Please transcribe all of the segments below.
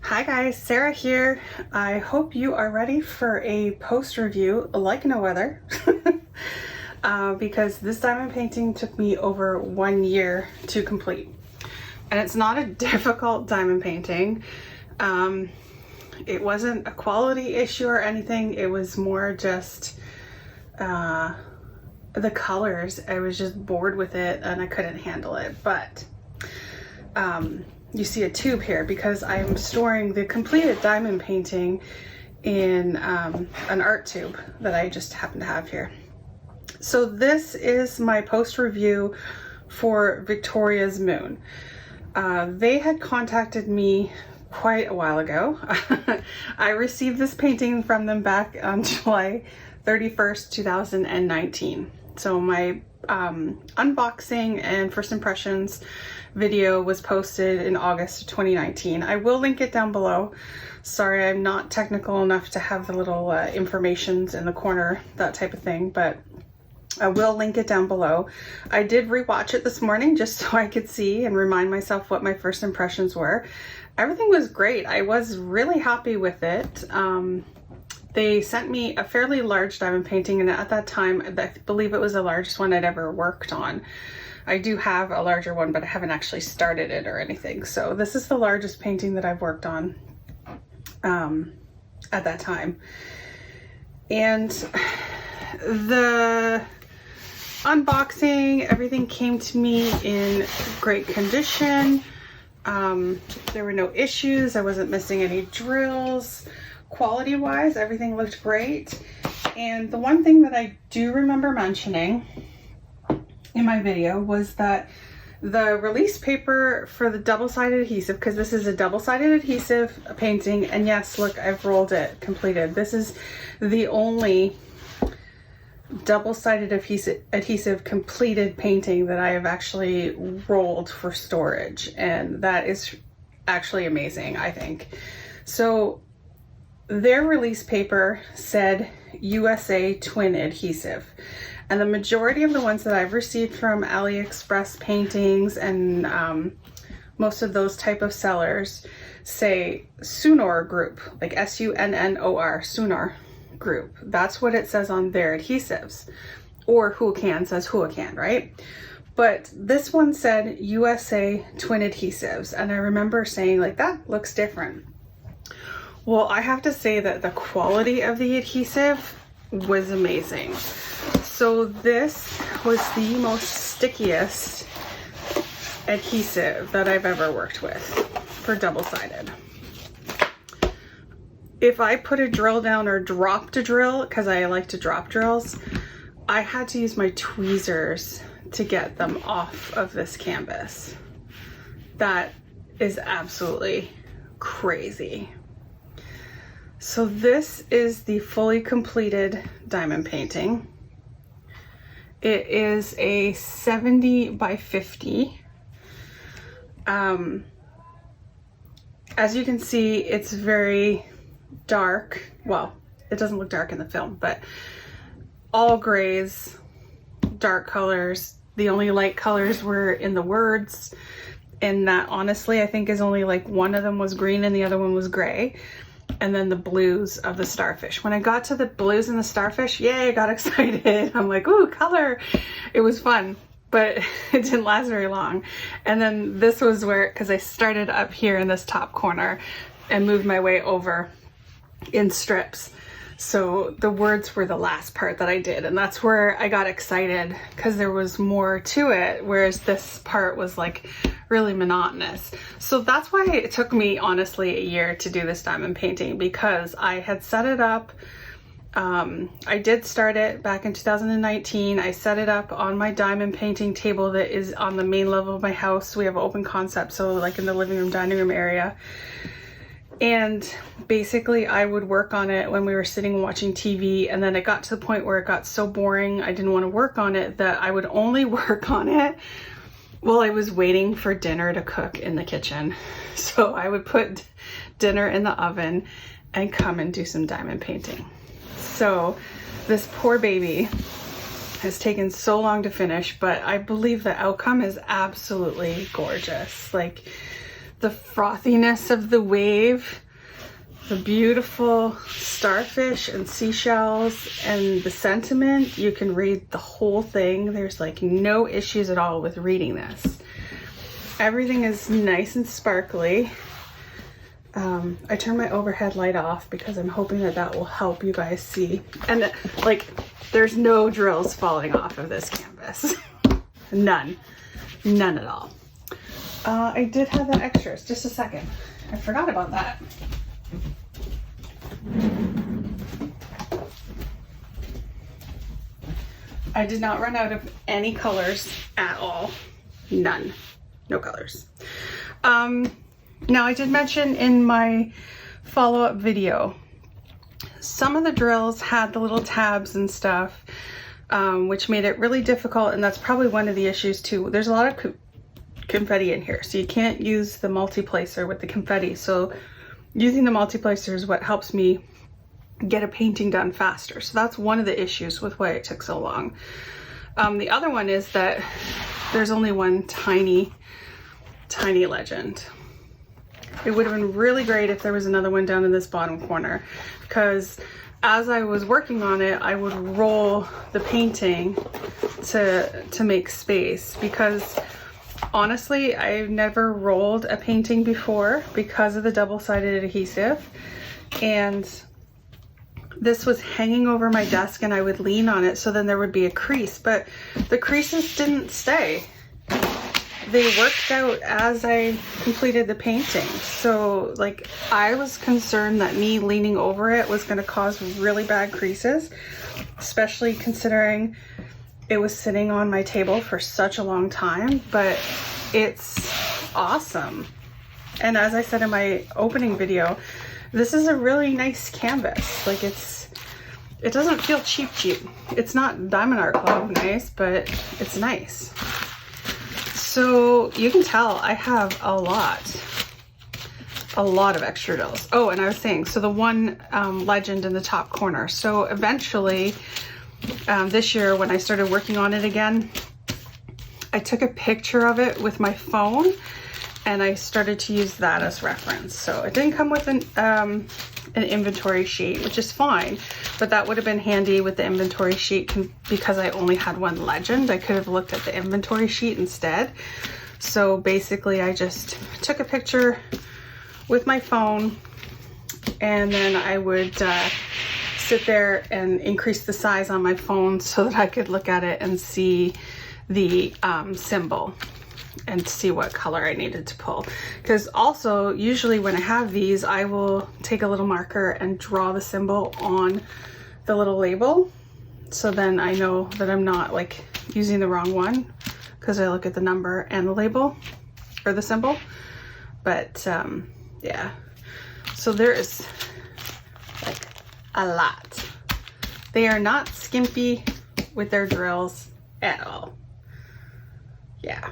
Hi guys, Sarah here. I hope you are ready for a post review like no other because this diamond painting took me over 1 year to complete. And it's not a difficult diamond painting. It wasn't a quality issue or anything. It was more just the colors. I was just bored with it and I couldn't handle it. But you see a tube here because I'm storing the completed diamond painting in an art tube that I just happen to have here. So this is my post review for Victoria's Moon. They had contacted me quite a while ago. I received this painting from them back on July 31st, 2019. So my unboxing and first impressions video was posted in August of 2019. I will link it down below. Sorry, I'm not technical enough to have the little informations in the corner, that type of thing, but I will link it down below. I did rewatch it this morning just so I could see and remind myself what my first impressions were. Everything was great. I was really happy with it. They sent me a fairly large diamond painting, and at that time, I believe it was the largest one I'd ever worked on. I do have a larger one, but I haven't actually started it or anything. So this is the largest painting that I've worked on at that time. And the unboxing, everything came to me in great condition. There were no issues. I wasn't missing any drills. Quality wise, everything looked great. And the one thing that I do remember mentioning in my video was that the release paper for the double-sided adhesive, because this is a double-sided adhesive painting, and yes, look, I've rolled it completed. This is the only double-sided adhesive completed painting that I have actually rolled for storage, and that is actually amazing, I think. So their release paper said USA Twin Adhesive, and the majority of the ones that I've received from AliExpress paintings and most of those type of sellers say Sunnor Group, like S-U-N-N-O-R, Sunnor Group. That's what it says on their adhesives. Or Huacan says Huacan, right? But this one said USA Twin Adhesives, and I remember saying, like, that looks different. Well, I have to say that the quality of the adhesive was amazing. So this was the most stickiest adhesive that I've ever worked with for double-sided. If I put a drill down or dropped a drill, because I like to drop drills, I had to use my tweezers to get them off of this canvas. That is absolutely crazy. So this is the fully completed diamond painting. It is a 70 by 50. As you can see, it's very dark. Well, it doesn't look dark in the film, but all grays, dark colors. The only light colors were in the words, and that honestly I think is only like one of them was green and the other one was gray. And then the blues of the starfish. When I got to the blues and the starfish, yay, I got excited. I'm like, ooh, color. It was fun, but it didn't last very long. And then this was where, because I started up here in this top corner and moved my way over in strips. So the words were the last part that I did, and that's where I got excited because there was more to it, whereas this part was like really monotonous. So that's why it took me honestly a year to do this diamond painting, because I had set it up. I did start it back in 2019. I set it up on my diamond painting table that is on the main level of my house. We have open concept, so like in the living room, dining room area. And basically I would work on it when we were sitting and watching TV, and then it got to the point where it got so boring I didn't want to work on it that I would only work on it while I was waiting for dinner to cook in the kitchen. So I would put dinner in the oven and come and do some diamond painting. So this poor baby has taken so long to finish, but I believe the outcome is absolutely gorgeous. Like, the frothiness of the wave, the beautiful starfish and seashells, and the sentiment. You can read the whole thing. There's like no issues at all with reading this. Everything is nice and sparkly. I turned my overhead light off because I'm hoping that that will help you guys see. And like, there's no drills falling off of this canvas. None at all. I did have that extras. Just a second. I forgot about that. I did not run out of any colors at all. None. No colors. Now I did mention in my follow-up video, some of the drills had the little tabs and stuff, which made it really difficult, and that's probably one of the issues too. There's a lot of confetti in here, so you can't use the multi-placer with the confetti. So using the multi-placer is what helps me get a painting done faster. So that's one of the issues with why it took so long. The other one is that there's only one tiny legend. It would have been really great if there was another one down in this bottom corner, because as I was working on it, I would roll the painting to make space, because honestly, I've never rolled a painting before because of the double-sided adhesive, and this was hanging over my desk and I would lean on it, so then there would be a crease, but the creases didn't stay. They worked out as I completed the painting. So like, I was concerned that me leaning over it was going to cause really bad creases, especially considering it was sitting on my table for such a long time, but it's awesome. And as I said in my opening video, this is a really nice canvas. Like, it doesn't feel cheap. It's not Diamond Art Club nice, but it's nice. So you can tell I have a lot of extra drills. Oh, and I was saying, so the one legend in the top corner. So eventually, this year when I started working on it again, I took a picture of it with my phone and I started to use that as reference. So it didn't come with an inventory sheet, which is fine, but that would have been handy with the inventory sheet because I only had one legend. I could have looked at the inventory sheet instead. So basically I just took a picture with my phone, and then I would sit there and increase the size on my phone so that I could look at it and see the symbol and see what color I needed to pull. Because also, usually when I have these, I will take a little marker and draw the symbol on the little label, so then I know that I'm not like using the wrong one, because I look at the number and the label or the symbol. But yeah, so there is like a lot. They are not skimpy with their drills at all. Yeah.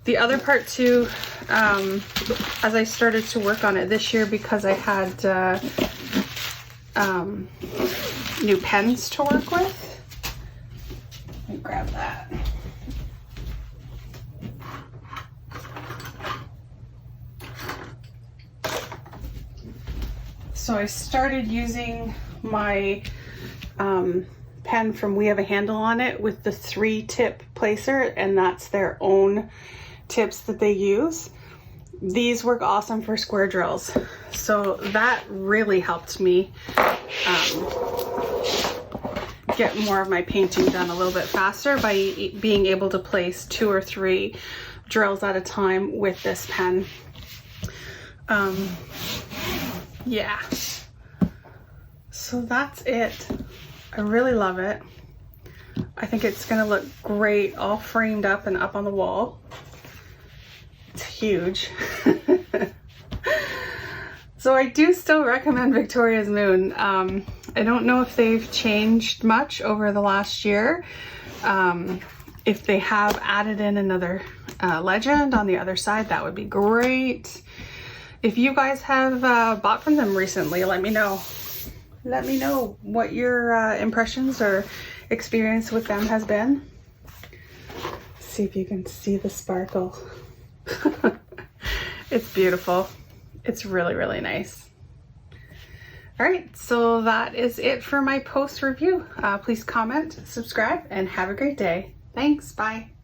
The other part too, as I started to work on it this year, because I had new pens to work with. Let me grab that. So I started using my pen from We Have a Handle on It with the 3-tip placer, and that's their own tips that they use. These work awesome for square drills, so that really helped me get more of my painting done a little bit faster by being able to place 2 or 3 drills at a time with this pen. Yeah, so that's it. I really love it. I think it's gonna look great all framed up and up on the wall. It's huge. So I do still recommend Victoria's Moon. I don't know if they've changed much over the last year. If they have added in another legend on the other side, that would be great. If you guys have bought from them recently, let me know. Let me know what your impressions or experience with them has been. See if you can see the sparkle. It's beautiful. It's really, really nice. All right, so that is it for my post review. Please comment, subscribe, and have a great day. Thanks, bye.